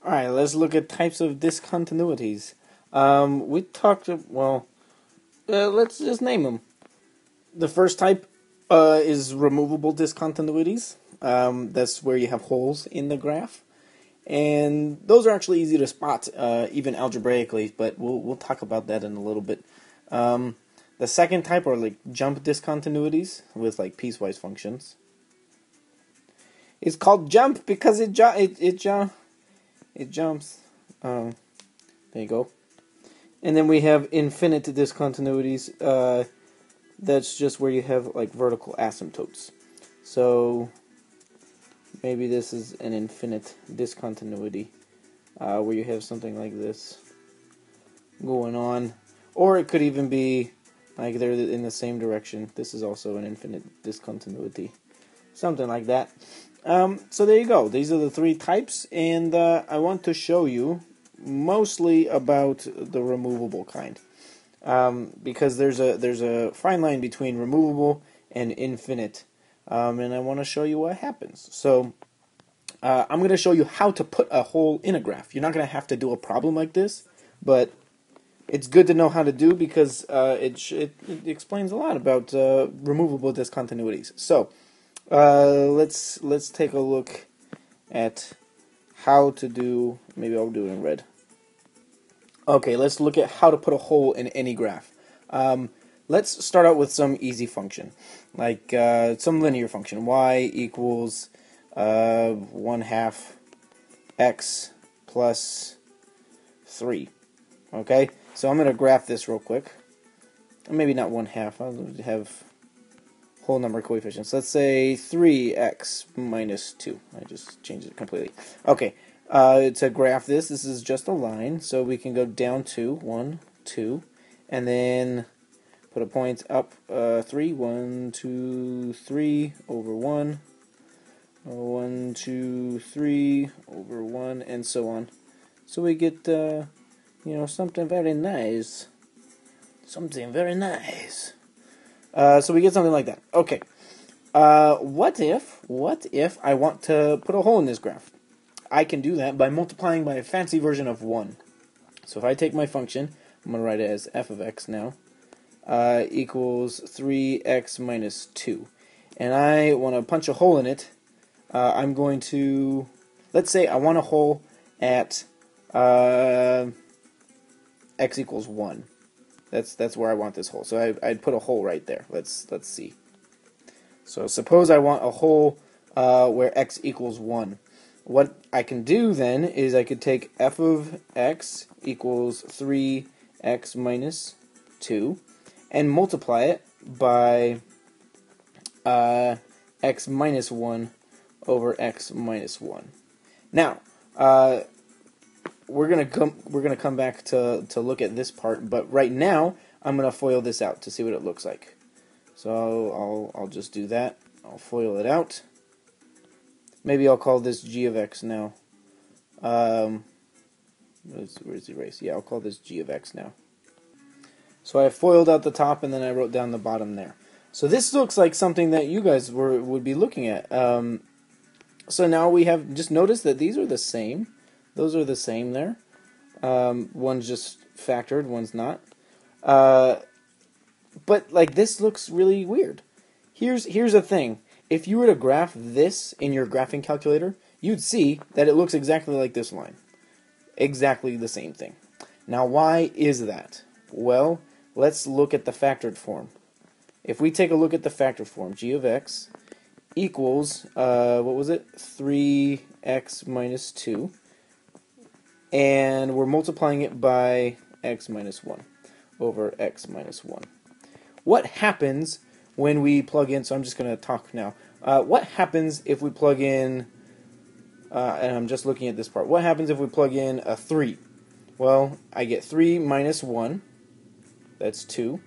Alright, let's look at types of discontinuities. We talked, let's just name them. The first type is removable discontinuities. That's where you have holes in the graph. And those are actually easy to spot, even algebraically, but we'll talk about that in a little bit. The second type are like jump discontinuities with like piecewise functions. It's called jump because it jumps. There you go. And then we have infinite discontinuities. That's just where you have like vertical asymptotes. So maybe this is an infinite discontinuity where you have something like this going on. Or it could even be like they're in the same direction. This is also an infinite discontinuity. Something like that. So there you go. These are the three types, and I want to show you mostly about the removable kind, because there's a fine line between removable and infinite, and I want to show you what happens. So I'm going to show you how to put a hole in a graph. You're not going to have to do a problem like this, but it's good to know how to do because it explains a lot about removable discontinuities. So let's take a look at how to do. Maybe I'll do it in red. Okay, let's look at how to put a hole in any graph. Let's start out with some easy function, like some linear function. Y equals 1/2 x plus 3. Okay, so I'm going to graph this real quick. Maybe not 1/2. I'll have whole number coefficients. Let's say 3x minus 2. I just changed it completely. Okay, to graph this is just a line, so we can go down to 1, 2, and then put a point up 3, 1, 2, 3 over 1, 1, 2, 3 over 1, and so on. So we get something very nice. Something very nice. So we get something like that. Okay. What if I want to put a hole in this graph? I can do that by multiplying by a fancy version of 1. So if I take my function, I'm going to write it as f of x now, equals 3x minus 2. And I want to punch a hole in it. I'm going to, let's say I want a hole at x equals 1. That's where I want this hole. So I'd put a hole right there. Let's see. So suppose I want a hole where x equals 1. What I can do then is I could take f of x equals 3x minus 2 and multiply it by x minus 1 over x minus 1. Now, we're gonna come back to look at this part, but right now I'm gonna FOIL this out to see what it looks like. So I'll just do that. I'll FOIL it out. Maybe I'll call this g of x now. Where's the erase? Yeah, I'll call this g of x now. So I FOILed out the top and then I wrote down the bottom there. So this looks like something that you guys would be looking at. So now we have, just notice that these are the same. Those are the same there. One's just factored, one's not. But like this looks really weird. Here's the thing. If you were to graph this in your graphing calculator, you'd see that it looks exactly like this line. Exactly the same thing. Now why is that? Well, let's look at the factored form. If we take a look at the factored form, g of x equals, what was it? 3x minus 2. And we're multiplying it by x minus 1 over x minus 1. What happens when we plug in, so I'm just going to talk now, what happens if we plug in, and I'm just looking at this part, what happens if we plug in a 3? Well, I get 3 minus 1, that's 2,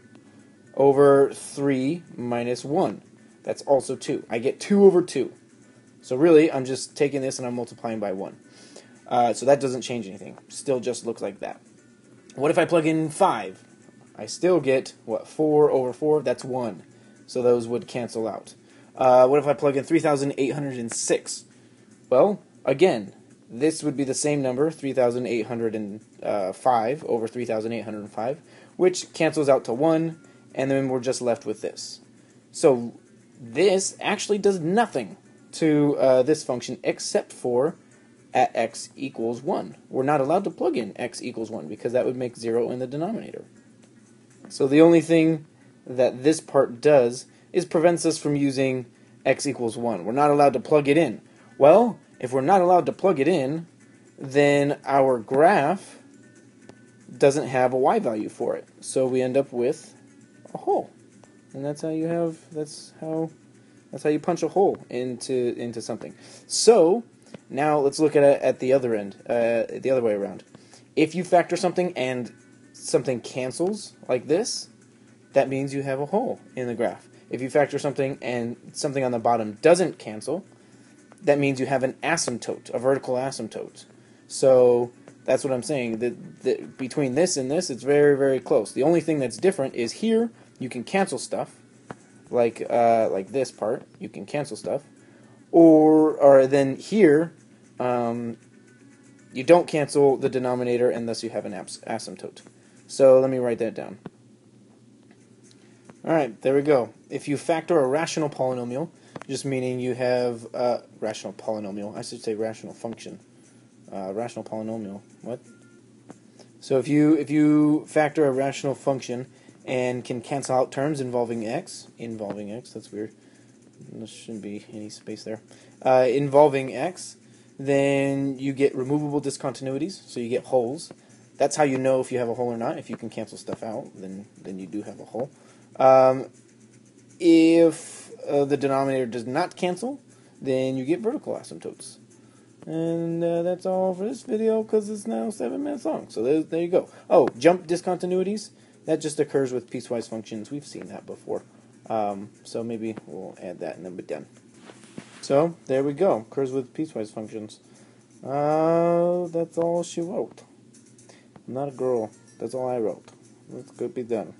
over 3 minus 1, that's also 2. I get 2 over 2. So really, I'm just taking this and I'm multiplying by 1. So that doesn't change anything. Still just looks like that. What if I plug in 5? I still get, what, 4 over 4? That's 1. So those would cancel out. What if I plug in 3,806? Well, again, this would be the same number, 3,805 over 3,805, which cancels out to 1, and then we're just left with this. So this actually does nothing to this function except for at x equals 1. We're not allowed to plug in x equals 1 because that would make 0 in the denominator. So the only thing that this part does is prevents us from using x equals 1. We're not allowed to plug it in. Well, if we're not allowed to plug it in, then our graph doesn't have a y value for it. So we end up with a hole. And that's how you punch a hole into something. So now let's look at it at the other end, the other way around. If you factor something and something cancels like this, that means you have a hole in the graph. If you factor something and something on the bottom doesn't cancel, that means you have an asymptote, a vertical asymptote. So that's what I'm saying. Between this and this, it's very, very close. The only thing that's different is here you can cancel stuff, like this part. You can cancel stuff, or then here you don't cancel the denominator, and thus you have an asymptote. So let me write that down. All right, there we go. If you factor a rational polynomial, just meaning you have rational polynomial. I should say rational function. Rational polynomial. What? So if you factor a rational function and can cancel out terms involving x, that's weird. There shouldn't be any space there. Involving x, then you get removable discontinuities, so you get holes. That's how you know if you have a hole or not. If you can cancel stuff out, then you do have a hole. If the denominator does not cancel, then you get vertical asymptotes. And that's all for this video because it's now 7 minutes long. So there you go. Oh, jump discontinuities. That just occurs with piecewise functions. We've seen that before. So maybe we'll add that and then we're done. So there we go. Occurs with piecewise functions. That's all she wrote. I'm not a girl. That's all I wrote. Let's go be done.